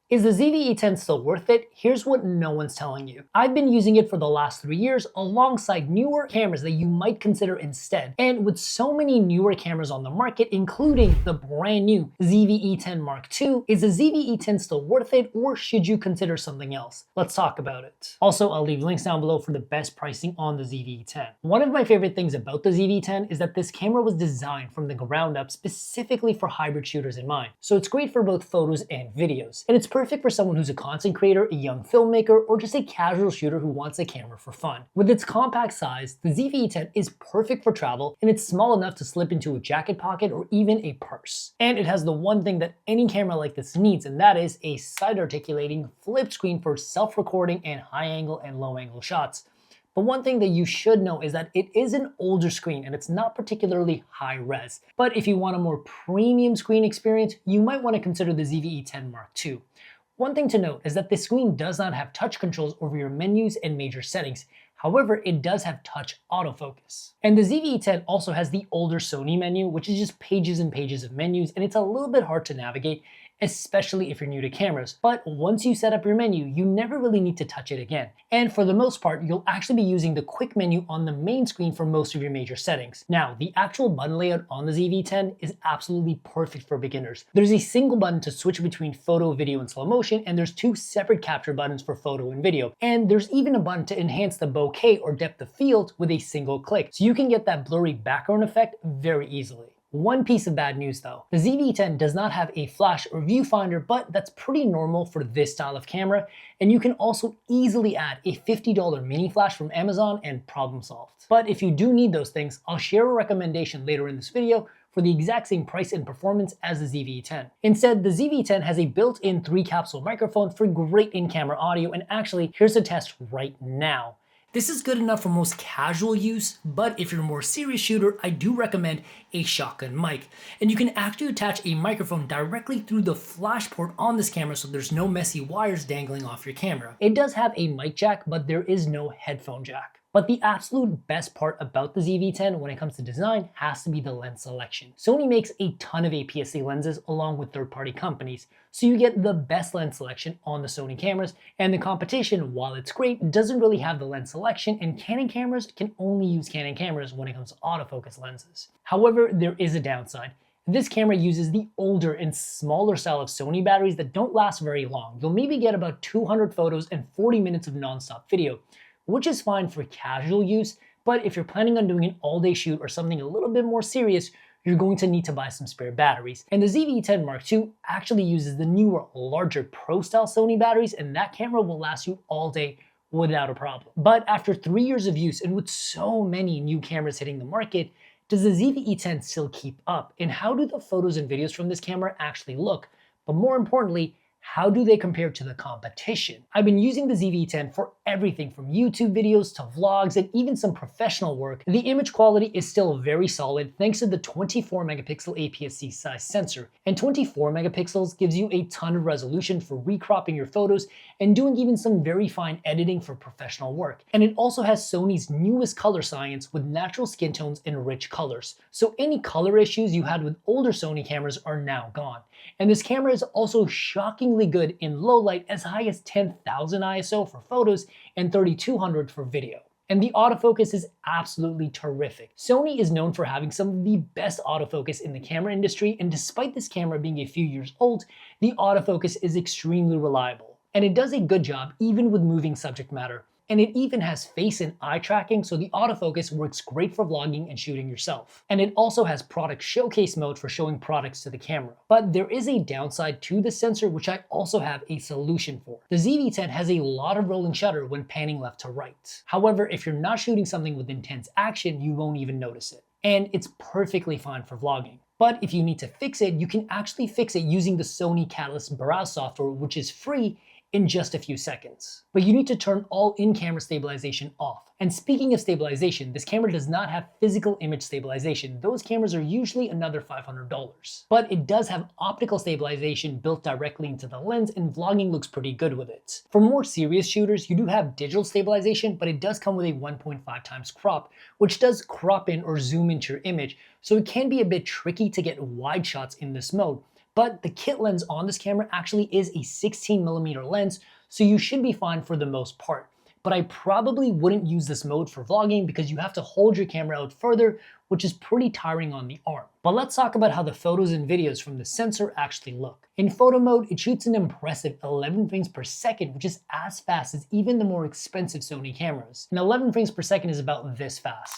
Is the ZV-E10 still worth it? Here's what no one's telling you. I've been using it for the last 3 years alongside newer cameras that you might consider instead. And with so many newer cameras on the market, including the brand new ZV-E10 Mark II, is the ZV-E10 still worth it, or should you consider something else? Let's talk about it. Also, I'll leave links down below for the best pricing on the ZV-E10. One of my favorite things about the ZV-E10 is that this camera was designed from the ground up specifically for hybrid shooters in mind. So it's great for both photos and videos. And it's perfect for someone who's a content creator, a young filmmaker, or just a casual shooter who wants a camera for fun. With its compact size, the ZV-E10 is perfect for travel, and it's small enough to slip into a jacket pocket or even a purse. And it has the one thing that any camera like this needs, and that is a side-articulating flip screen for self-recording and high-angle and low-angle shots. But one thing that you should know is that it is an older screen and it's not particularly high res. But if you want a more premium screen experience, you might want to consider the ZV-E10 Mark II. One thing to note is that the screen does not have touch controls over your menus and major settings. However, it does have touch autofocus. And the ZV-E10 also has the older Sony menu, which is just pages and pages of menus, and it's a little bit hard to navigate, especially if you're new to cameras. But once you set up your menu, you never really need to touch it again. And for the most part, you'll actually be using the quick menu on the main screen for most of your major settings. Now, the actual button layout on the ZV-10 is absolutely perfect for beginners. There's a single button to switch between photo, video, and slow motion, and there's 2 separate capture buttons for photo and video. And there's even a button to enhance the bokeh or depth of field with a single click, so you can get that blurry background effect very easily. One piece of bad news though, the ZV-10 does not have a flash or viewfinder, but that's pretty normal for this style of camera, and you can also easily add a $50 mini flash from Amazon and problem solved. But if you do need those things, I'll share a recommendation later in this video for the exact same price and performance as the ZV-10. Instead, the ZV-10 has a built-in 3-capsule microphone for great in-camera audio, and actually, here's a test right now. This is good enough for most casual use, but if you're a more serious shooter, I do recommend a shotgun mic. And you can actually attach a microphone directly through the flash port on this camera so there's no messy wires dangling off your camera. It does have a mic jack, but there is no headphone jack. But the absolute best part about the ZV-10 when it comes to design has to be the lens selection. Sony makes a ton of APS-C lenses along with third-party companies, so you get the best lens selection on the Sony cameras, and the competition, while it's great, doesn't really have the lens selection, and Canon cameras can only use Canon cameras when it comes to autofocus lenses. However, there is a downside. This camera uses the older and smaller style of Sony batteries that don't last very long. You'll maybe get about 200 photos and 40 minutes of non-stop video, which is fine for casual use, but if you're planning on doing an all-day shoot or something a little bit more serious, you're going to need to buy some spare batteries. And the ZV-E10 Mark II actually uses the newer, larger Pro-style Sony batteries, and that camera will last you all day without a problem. But after 3 years of use, and with so many new cameras hitting the market, does the ZV-E10 still keep up? And how do the photos and videos from this camera actually look? But more importantly, how do they compare to the competition? I've been using the ZV-E10 for everything from YouTube videos to vlogs and even some professional work. The image quality is still very solid thanks to the 24 megapixel APS-C size sensor. And 24 megapixels gives you a ton of resolution for recropping your photos and doing even some very fine editing for professional work. And it also has Sony's newest color science with natural skin tones and rich colors. So any color issues you had with older Sony cameras are now gone. And this camera is also shockingly good in low light, as high as 10,000 ISO for photos and 3200 for video. And the autofocus is absolutely terrific. Sony is known for having some of the best autofocus in the camera industry, and despite this camera being a few years old, the autofocus is extremely reliable. And it does a good job even with moving subject matter. And it even has face and eye tracking, so the autofocus works great for vlogging and shooting yourself. And it also has product showcase mode for showing products to the camera. But there is a downside to the sensor, which I also have a solution for. The ZV-10 has a lot of rolling shutter when panning left to right. However, if you're not shooting something with intense action, you won't even notice it. And it's perfectly fine for vlogging. But if you need to fix it, you can actually fix it using the Sony Catalyst Browse software, which is free in just a few seconds. But you need to turn all in-camera stabilization off. And speaking of stabilization, this camera does not have physical image stabilization. Those cameras are usually another $500. But it does have optical stabilization built directly into the lens, and vlogging looks pretty good with it. For more serious shooters, you do have digital stabilization, but it does come with a 1.5 times crop, which does crop in or zoom into your image, so it can be a bit tricky to get wide shots in this mode. But the kit lens on this camera actually is a 16mm lens, so you should be fine for the most part. But I probably wouldn't use this mode for vlogging because you have to hold your camera out further, which is pretty tiring on the arm. But let's talk about how the photos and videos from the sensor actually look. In photo mode, it shoots an impressive 11 frames per second, which is as fast as even the more expensive Sony cameras. And 11 frames per second is about this fast.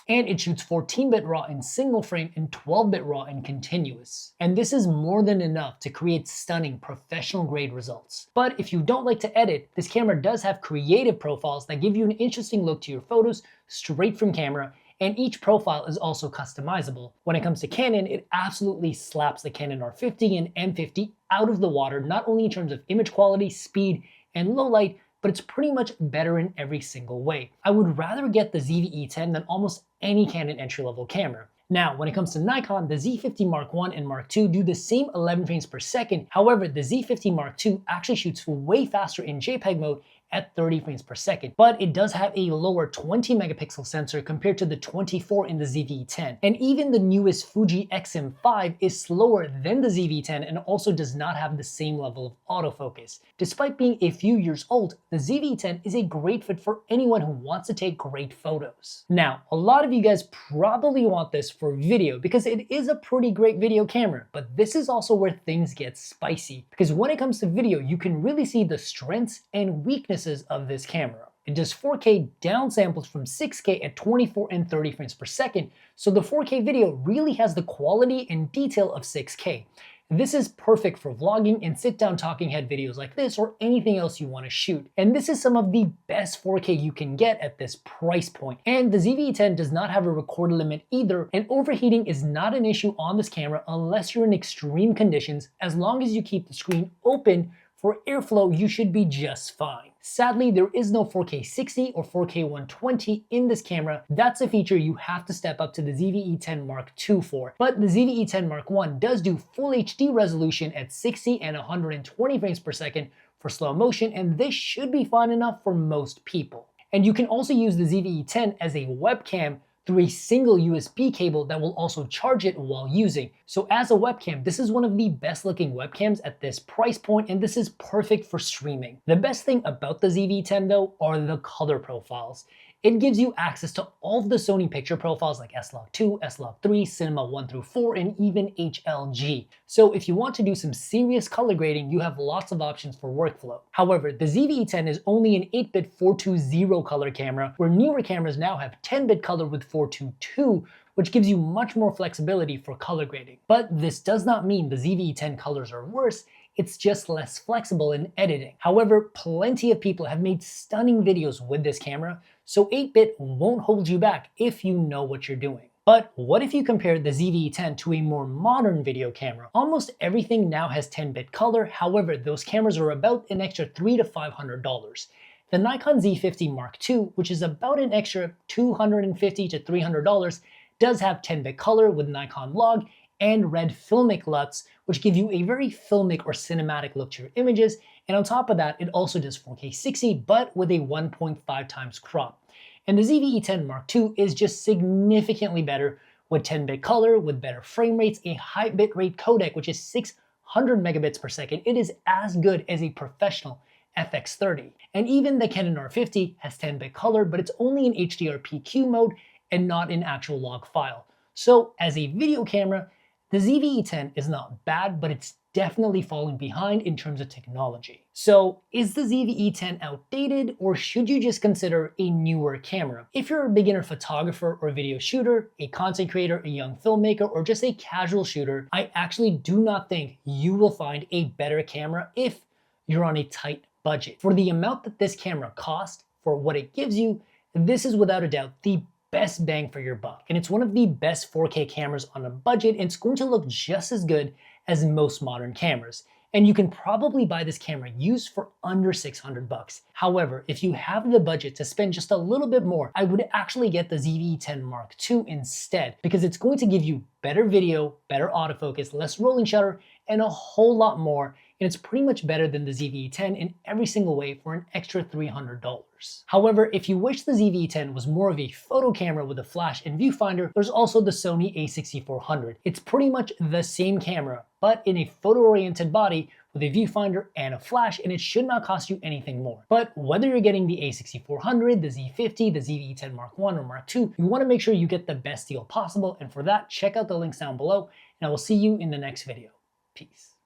And it shoots 14-bit RAW in single frame and 12-bit RAW in continuous. And this is more than enough to create stunning professional grade results. But if you don't like to edit, this camera does have creative profiles that give you an interesting look to your photos straight from camera, and each profile is also customizable. When it comes to Canon, it absolutely slaps the Canon R50 and M50 out of the water, not only in terms of image quality, speed, and low light, but it's pretty much better in every single way. I would rather get the ZV-E10 than almost any Canon entry-level camera. Now, when it comes to Nikon, the Z50 Mark I and Mark II do the same 11 frames per second. However, the Z50 Mark II actually shoots way faster in JPEG mode at 30 frames per second, but it does have a lower 20 megapixel sensor compared to the 24 in the ZV-E10. And even the newest Fuji X-M5 is slower than the ZV-E10 and also does not have the same level of autofocus. Despite being a few years old, the ZV-E10 is a great fit for anyone who wants to take great photos. Now, a lot of you guys probably want this for video because it is a pretty great video camera, but this is also where things get spicy, because when it comes to video, you can really see the strengths and weaknesses of this camera. It does 4K downsamples from 6K at 24 and 30 frames per second, so the 4K video really has the quality and detail of 6K. This is perfect for vlogging and sit-down talking head videos like this or anything else you want to shoot. And this is some of the best 4K you can get at this price point. And the ZV-E10 does not have a record limit either, and overheating is not an issue on this camera unless you're in extreme conditions. As long as you keep the screen open for airflow, you should be just fine. Sadly, there is no 4K 60 or 4K 120 in this camera. That's a feature you have to step up to the ZV-E10 Mark II for. But the ZV-E10 Mark I does do full HD resolution at 60 and 120 frames per second for slow motion, and this should be fine enough for most people. And you can also use the ZV-E10 as a webcam through a single USB cable that will also charge it while using. So as a webcam, this is one of the best looking webcams at this price point, and this is perfect for streaming. The best thing about the ZV-E10 though are the color profiles. It gives you access to all of the Sony picture profiles like S-Log2, S-Log3, Cinema 1 through 4, and even HLG. So if you want to do some serious color grading, you have lots of options for workflow. However, the ZV-E10 is only an 8-bit 420 color camera, where newer cameras now have 10-bit color with 422, which gives you much more flexibility for color grading. But this does not mean the ZV-E10 colors are worse, it's just less flexible in editing. However, plenty of people have made stunning videos with this camera, so 8-bit won't hold you back if you know what you're doing. But what if you compare the ZV-E10 to a more modern video camera? Almost everything now has 10-bit color, however, those cameras are about an extra $300 to $500. The Nikon Z50 Mark II, which is about an extra $250 to $300, does have 10-bit color with Nikon log and red filmic LUTs, which give you a very filmic or cinematic look to your images. And on top of that, it also does 4K 60, but with a 1.5 times crop. And the ZV-E10 Mark II is just significantly better with 10-bit color, with better frame rates, a high bitrate codec, which is 600 megabits per second. It is as good as a professional FX30. And even the Canon R50 has 10-bit color, but it's only in HDR-PQ mode and not in actual log file. So as a video camera, the ZV-E10 is not bad, but it's definitely falling behind in terms of technology. So is the ZV-E10 outdated, or should you just consider a newer camera? If you're a beginner photographer or video shooter, a content creator, a young filmmaker, or just a casual shooter, I actually do not think you will find a better camera if you're on a tight budget. For the amount that this camera costs, for what it gives you, this is without a doubt the best bang for your buck. And it's one of the best 4K cameras on a budget, and it's going to look just as good as most modern cameras. And you can probably buy this camera used for under $600. However, if you have the budget to spend just a little bit more, I would actually get the ZV-E10 Mark II instead, because it's going to give you better video, better autofocus, less rolling shutter, and a whole lot more and it's pretty much better than the ZV-E10 in every single way for an extra $300. However, if you wish the ZV-E10 was more of a photo camera with a flash and viewfinder, there's also the Sony a6400. It's pretty much the same camera, but in a photo-oriented body with a viewfinder and a flash, and it should not cost you anything more. But whether you're getting the a6400, the Z50, the ZV-E10 Mark I or Mark II, you want to make sure you get the best deal possible, and for that, check out the links down below, and I will see you in the next video. Peace.